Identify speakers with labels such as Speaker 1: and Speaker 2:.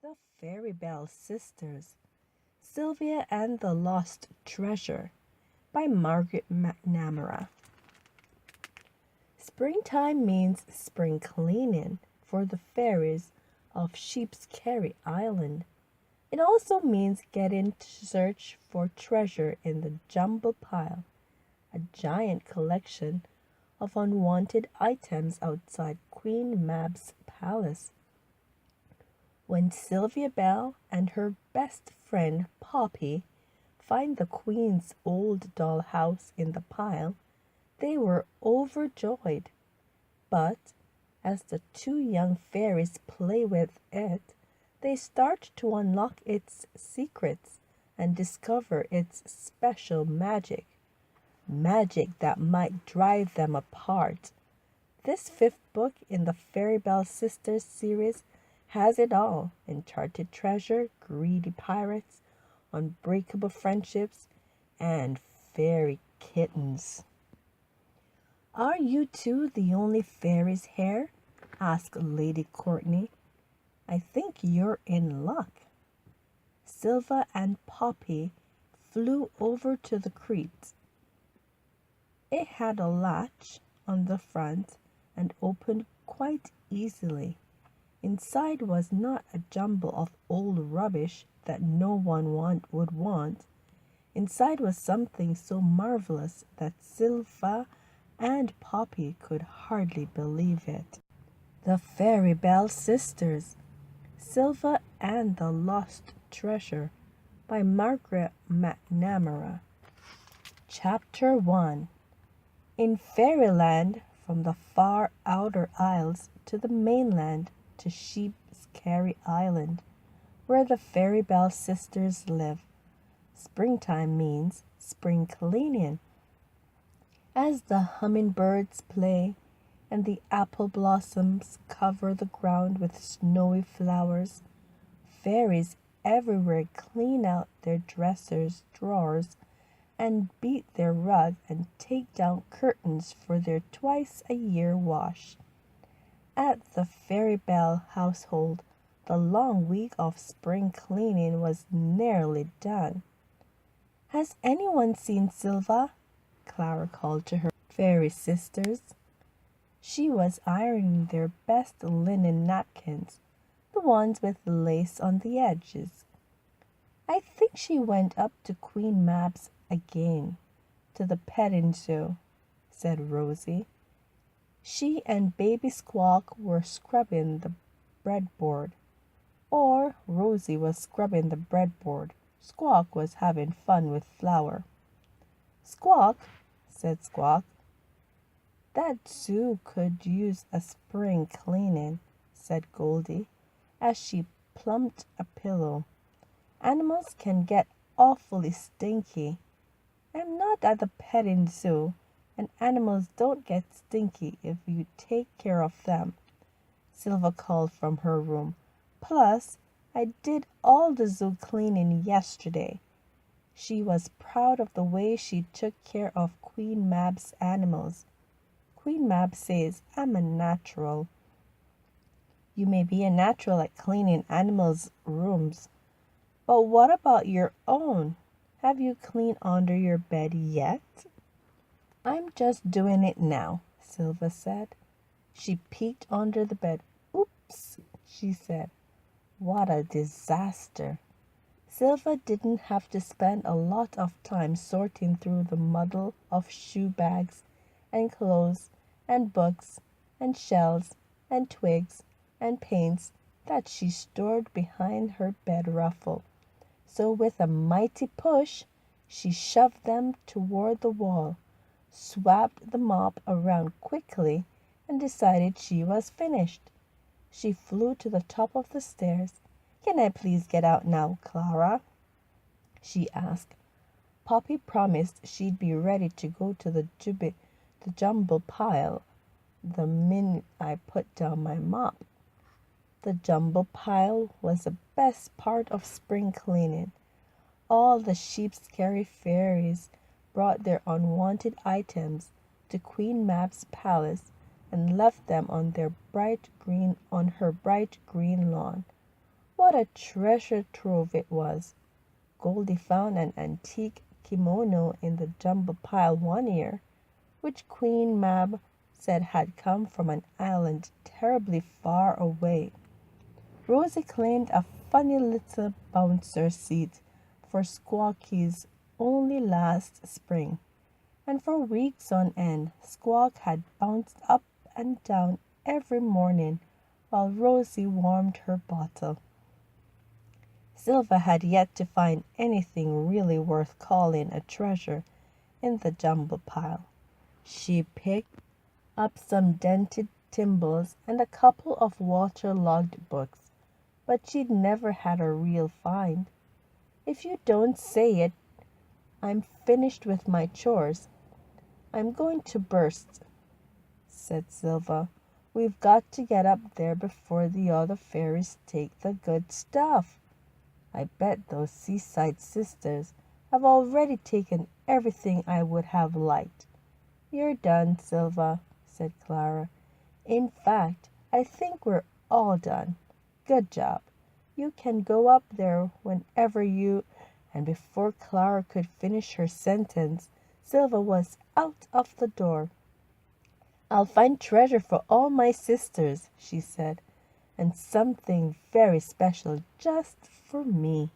Speaker 1: The Fairy Bell Sisters, Sylvia and the Lost Treasure by Margaret McNamara. Springtime means spring cleaning for the fairies of Sheep's Carry Island. It also means getting to search for treasure in the jumble pile, a giant collection of unwanted items outside Queen Mab's palace. When Sylvia Bell and her best friend Poppy find the Queen's old doll house in the pile, they were overjoyed. But as the two young fairies play with it, they start to unlock its secrets and discover its special magic that might drive them apart. This fifth book in the Fairy Bell Sisters series has it all: enchanted treasure, greedy pirates, unbreakable friendships, and fairy kittens. "Are you two the only fairies here?" asked Lady Courtney. "I think you're in luck." Sylva and Poppy flew over to the crate. It had a latch on the front and opened quite easily. Inside was not a jumble of old rubbish that no one would want. Inside was something so marvelous that Sylva and Poppy could hardly believe it. The Fairy Bell Sisters, Sylva and the Lost Treasure by Margaret McNamara. Chapter 1. In Fairyland, from the far outer isles to the mainland, to Sheep's Carry Island, where the Fairy Bell Sisters live, springtime means spring cleaning. As the hummingbirds play and the apple blossoms cover the ground with snowy flowers, fairies everywhere clean out their dressers' drawers and beat their rug and take down curtains for their twice-a-year wash. At the Fairy Bell household, the long week of spring cleaning was nearly done. "Has anyone seen Sylva?" Clara called to her fairy sisters. She was ironing their best linen napkins, the ones with lace on the edges. "I think she went up to Queen Mab's again, to the petting zoo," said Rosie. She and Baby Squawk were scrubbing the breadboard. Or Rosie was scrubbing the breadboard. Squawk was having fun with flour. "Squawk," said Squawk, "that zoo could use a spring cleaning," said Goldie, as she plumped a pillow. "Animals can get awfully stinky. I'm not at the petting zoo, and animals don't get stinky if you take care of them," Sylva called from her room. "Plus, I did all the zoo cleaning yesterday." She was proud of the way she took care of Queen Mab's animals. "Queen Mab says I'm a natural." "You may be a natural at cleaning animals' rooms, but what about your own? Have you cleaned under your bed yet?" "I'm just doing it now," Sylva said. She peeked under the bed. "Oops," she said. "What a disaster." Sylva didn't have to spend a lot of time sorting through the muddle of shoe bags and clothes and books and shells and twigs and paints that she stored behind her bed ruffle. So with a mighty push, she shoved them toward the wall, swapped the mop around quickly, and decided she was finished. She flew to the top of the stairs. "Can I please get out now, Clara?" she asked. Poppy promised she'd be ready to go to the jumble pile the minute I put down my mop. The jumble pile was the best part of spring cleaning. All the Sheep's Carry fairies brought their unwanted items to Queen Mab's palace and left them on her bright green lawn. What a treasure trove it was! Goldie found an antique kimono in the jumble pile one year, which Queen Mab said had come from an island terribly far away. Rosie claimed a funny little bouncer seat for Squawky's only last spring, and for weeks on end Squawk had bounced up and down every morning while Rosie warmed her bottle. Sylva had yet to find anything really worth calling a treasure in the jumble pile. She picked up some dented thimbles and a couple of waterlogged books, but she'd never had a real find. "If you don't say it, I'm finished with my chores. I'm going to burst," said Sylva. "We've got to get up there before the other fairies take the good stuff. I bet those seaside sisters have already taken everything I would have liked." "You're done, Sylva," said Clara. "In fact, I think we're all done. Good job. You can go up there whenever you—" And before Clara could finish her sentence, Sylva was out of the door. "I'll find treasure for all my sisters," she said, "and something very special just for me."